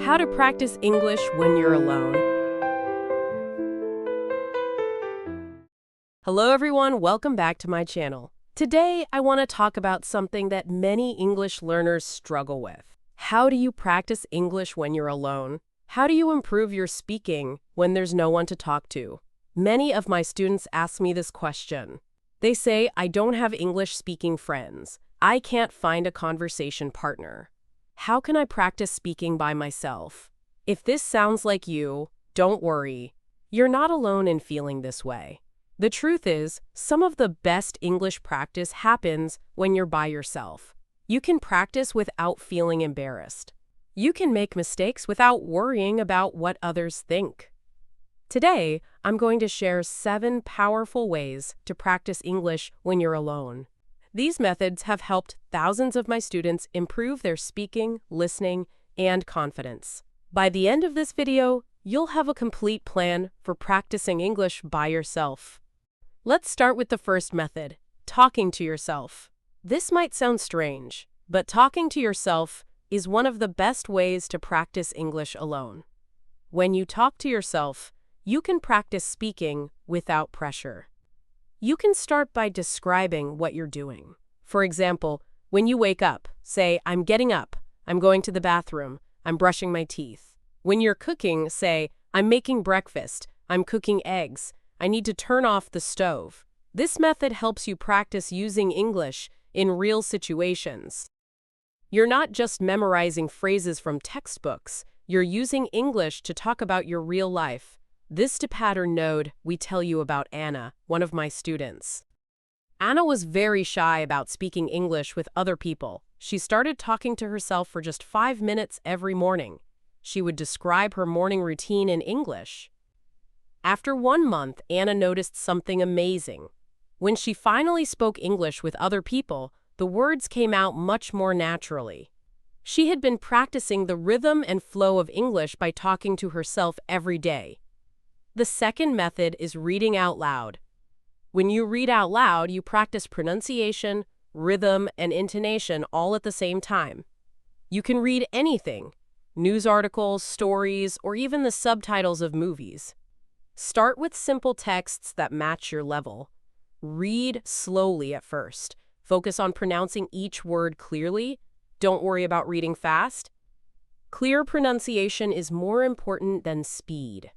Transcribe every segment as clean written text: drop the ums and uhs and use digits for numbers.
How to practice English when you're alone. Hello everyone, welcome back to my channel. Today, I want to talk about something that many English learners struggle with. How do you practice English when you're alone? How do you improve your speaking when there's no one to talk to? Many of my students ask me this question. They say, I don't have English-speaking friends. I can't find a conversation partner. How can I practice speaking by myself? If this sounds like you, don't worry. You're not alone in feeling this way. The truth is, some of the best English practice happens when you're by yourself. You can practice without feeling embarrassed. You can make mistakes without worrying about what others think. Today, I'm going to share 7 powerful ways to practice English when you're alone. These methods have helped thousands of my students improve their speaking, listening, and confidence. By the end of this video, you'll have a complete plan for practicing English by yourself. Let's start with the first method, talking to yourself. This might sound strange, but talking to yourself is one of the best ways to practice English alone. When you talk to yourself, you can practice speaking without pressure. You can start by describing what you're doing. For example, when you wake up, say, I'm getting up, I'm going to the bathroom, I'm brushing my teeth. When you're cooking, say, I'm making breakfast, I'm cooking eggs, I need to turn off the stove. This method helps you practice using English in real situations. You're not just memorizing phrases from textbooks, you're using English to talk about your real life. This to pattern node, we tell you about Anna, one of my students. Anna was very shy about speaking English with other people. She started talking to herself for just 5 minutes every morning. She would describe her morning routine in English. After 1 month, Anna noticed something amazing. When she finally spoke English with other people, the words came out much more naturally. She had been practicing the rhythm and flow of English by talking to herself every day. The second method is reading out loud. When you read out loud, you practice pronunciation, rhythm, and intonation all at the same time. You can read anything, news articles, stories, or even the subtitles of movies. Start with simple texts that match your level. Read slowly at first. Focus on pronouncing each word clearly. Don't worry about reading fast. Clear pronunciation is more important than speed.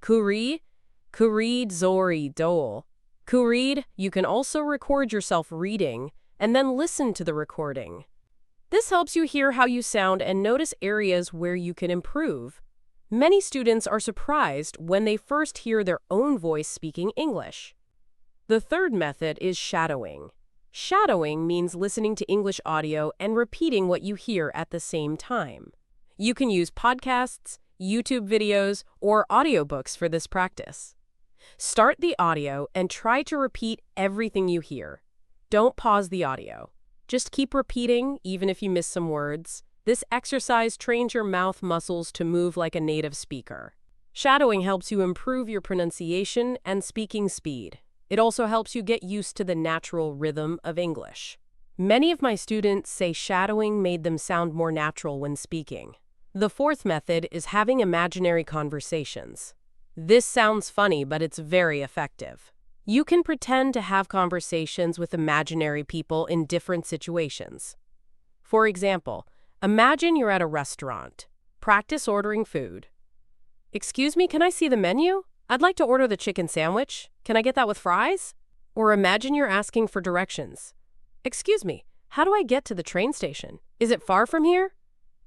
Kurid, zori, dole. Kurid, you can also record yourself reading and then listen to the recording. This helps you hear how you sound and notice areas where you can improve. Many students are surprised when they first hear their own voice speaking English. The third method is shadowing. Shadowing means listening to English audio and repeating what you hear at the same time. You can use podcasts, YouTube videos, or audiobooks for this practice. Start the audio and try to repeat everything you hear. Don't pause the audio. Just keep repeating, even if you miss some words. This exercise trains your mouth muscles to move like a native speaker. Shadowing helps you improve your pronunciation and speaking speed. It also helps you get used to the natural rhythm of English. Many of my students say shadowing made them sound more natural when speaking. The fourth method is having imaginary conversations. This sounds funny, but it's very effective. You can pretend to have conversations with imaginary people in different situations. For example, imagine you're at a restaurant. Practice ordering food. Excuse me, can I see the menu? I'd like to order the chicken sandwich. Can I get that with fries? Or imagine you're asking for directions. Excuse me, how do I get to the train station? Is it far from here?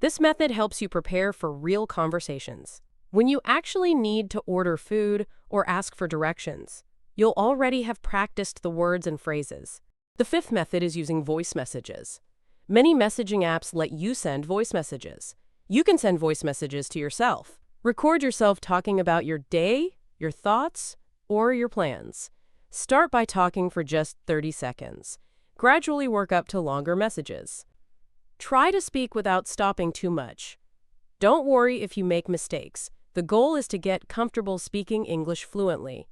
This method helps you prepare for real conversations. When you actually need to order food or ask for directions, you'll already have practiced the words and phrases. The fifth method is using voice messages. Many messaging apps let you send voice messages. You can send voice messages to yourself. Record yourself talking about your day, your thoughts, or your plans. Start by talking for just 30 seconds. Gradually work up to longer messages. Try to speak without stopping too much. Don't worry if you make mistakes. The goal is to get comfortable speaking English fluently.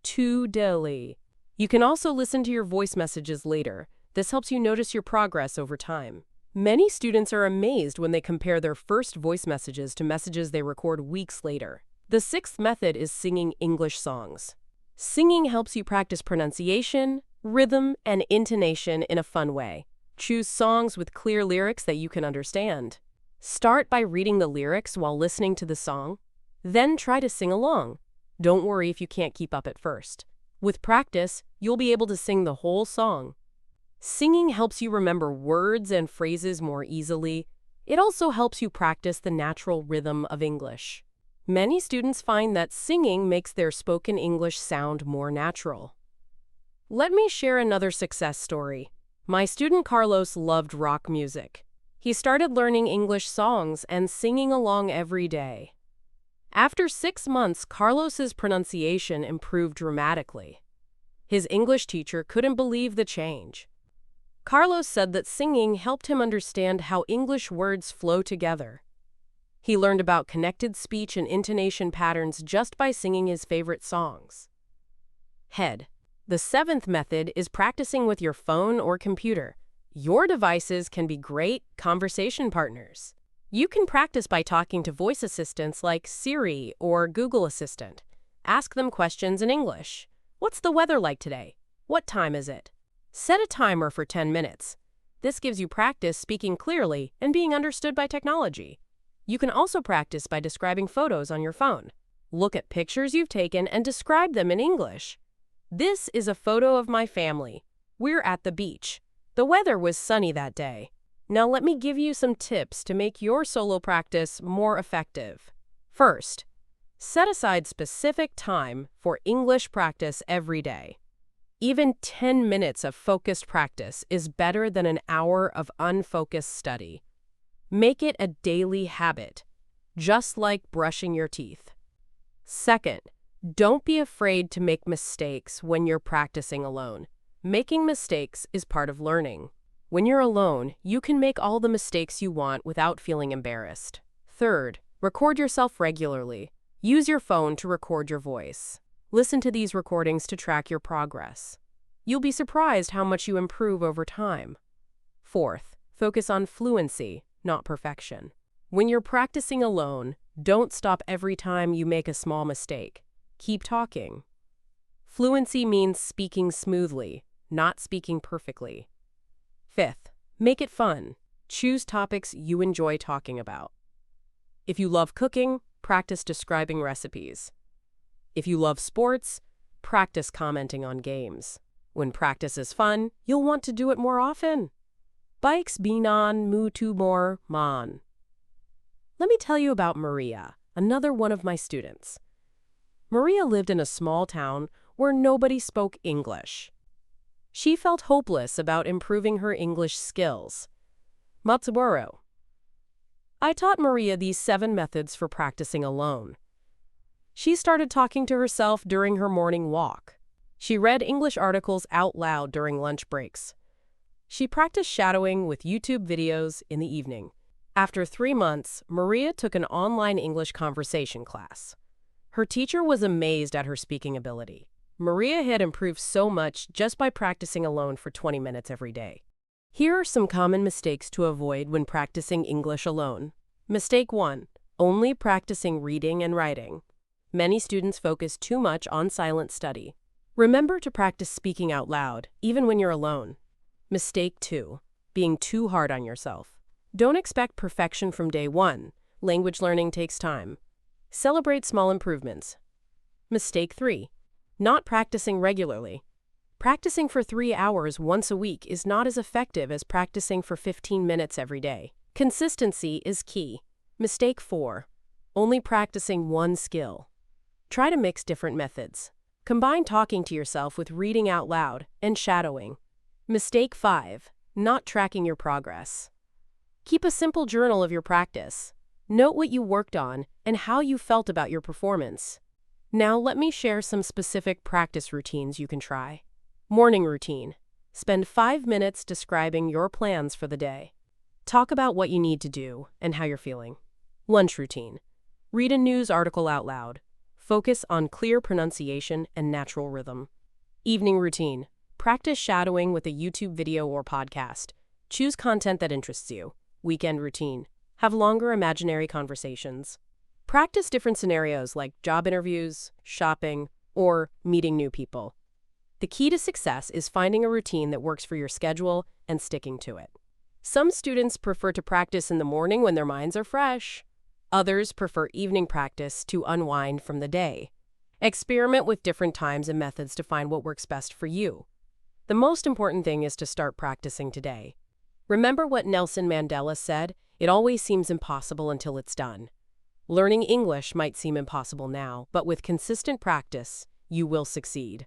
Daily. You can also listen to your voice messages later. This helps you notice your progress over time. Many students are amazed when they compare their first voice messages to messages they record weeks later. The sixth method is singing English songs. Singing helps you practice pronunciation, rhythm, and intonation in a fun way. Choose songs with clear lyrics that you can understand. Start by reading the lyrics while listening to the song. Then try to sing along. Don't worry if you can't keep up at first. With practice, you'll be able to sing the whole song. Singing helps you remember words and phrases more easily. It also helps you practice the natural rhythm of English. Many students find that singing makes their spoken English sound more natural. Let me share another success story. My student Carlos loved rock music. He started learning English songs and singing along every day. After 6 months, Carlos's pronunciation improved dramatically. His English teacher couldn't believe the change. Carlos said that singing helped him understand how English words flow together. He learned about connected speech and intonation patterns just by singing his favorite songs. Head. The seventh method is practicing with your phone or computer. Your devices can be great conversation partners. You can practice by talking to voice assistants like Siri or Google Assistant. Ask them questions in English. What's the weather like today? What time is it? Set a timer for 10 minutes. This gives you practice speaking clearly and being understood by technology. You can also practice by describing photos on your phone. Look at pictures you've taken and describe them in English. This is a photo of my family. We're at the beach. The weather was sunny that day. Now let me give you some tips to make your solo practice more effective. First, set aside specific time for English practice every day. Even 10 minutes of focused practice is better than an hour of unfocused study. Make it a daily habit, just like brushing your teeth. Second, don't be afraid to make mistakes when you're practicing alone. Making mistakes is part of learning. When you're alone, you can make all the mistakes you want without feeling embarrassed. Third, record yourself regularly. Use your phone to record your voice. Listen to these recordings to track your progress. You'll be surprised how much you improve over time. Fourth, focus on fluency, not perfection. When you're practicing alone, don't stop every time you make a small mistake. Keep talking. Fluency means speaking smoothly, not speaking perfectly. Fifth, make it fun. Choose topics you enjoy talking about. If you love cooking, practice describing recipes. If you love sports, practice commenting on games. When practice is fun, you'll want to do it more often. Bikes binan mutu more man. Let me tell you about Maria, another one of my students. Maria lived in a small town where nobody spoke English. She felt hopeless about improving her English skills. Matsuburo. I taught Maria these 7 methods for practicing alone. She started talking to herself during her morning walk. She read English articles out loud during lunch breaks. She practiced shadowing with YouTube videos in the evening. After 3 months, Maria took an online English conversation class. Her teacher was amazed at her speaking ability. Maria had improved so much just by practicing alone for 20 minutes every day. Here are some common mistakes to avoid when practicing English alone. Mistake 1. Only practicing reading and writing. Many students focus too much on silent study. Remember to practice speaking out loud, even when you're alone. Mistake 2. Being too hard on yourself. Don't expect perfection from day 1. Language learning takes time. Celebrate small improvements. Mistake 3. Not practicing regularly. Practicing for 3 hours once a week is not as effective as practicing for 15 minutes every day. Consistency is key. Mistake 4. Only practicing one skill. Try to mix different methods. Combine talking to yourself with reading out loud and shadowing. Mistake 5. Not tracking your progress. Keep a simple journal of your practice. Note what you worked on and how you felt about your performance. Now let me share some specific practice routines you can try. Morning routine. Spend 5 minutes describing your plans for the day. Talk about what you need to do and how you're feeling. Lunch routine. Read a news article out loud. Focus on clear pronunciation and natural rhythm. Evening routine. Practice shadowing with a YouTube video or podcast. Choose content that interests you. Weekend routine. Have longer imaginary conversations. Practice different scenarios like job interviews, shopping, or meeting new people. The key to success is finding a routine that works for your schedule and sticking to it. Some students prefer to practice in the morning when their minds are fresh. Others prefer evening practice to unwind from the day. Experiment with different times and methods to find what works best for you. The most important thing is to start practicing today. Remember what Nelson Mandela said, "It always seems impossible until it's done." Learning English might seem impossible now, but with consistent practice, you will succeed.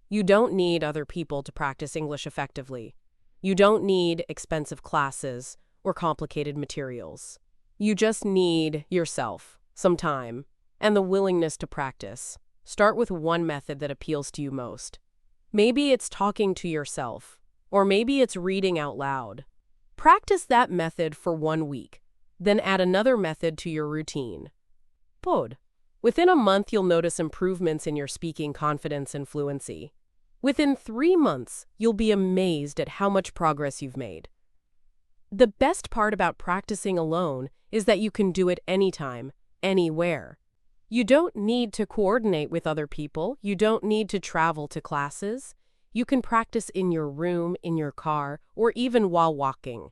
You don't need other people to practice English effectively. You don't need expensive classes or complicated materials. You just need yourself, some time, and the willingness to practice. Start with one method that appeals to you most. Maybe it's talking to yourself, or maybe it's reading out loud. Practice that method for 1 week, then add another method to your routine. Within a month, you'll notice improvements in your speaking confidence and fluency. Within 3 months, you'll be amazed at how much progress you've made. The best part about practicing alone is that you can do it anytime, anywhere. You don't need to coordinate with other people. You don't need to travel to classes. You can practice in your room, in your car, or even while walking.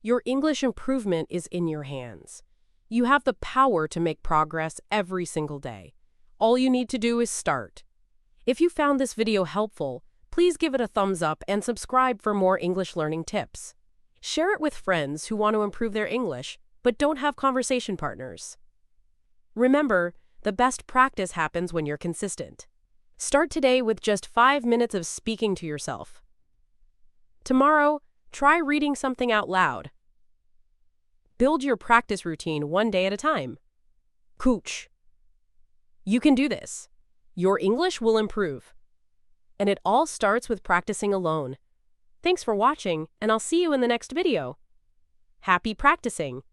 Your English improvement is in your hands. You have the power to make progress every single day. All you need to do is start. If you found this video helpful, please give it a thumbs up and subscribe for more English learning tips. Share it with friends who want to improve their English but don't have conversation partners. Remember, the best practice happens when you're consistent. Start today with just 5 minutes of speaking to yourself. Tomorrow, try reading something out loud. Build your practice routine one day at a time. Cooch. You can do this. Your English will improve. And it all starts with practicing alone. Thanks for watching, and I'll see you in the next video. Happy practicing!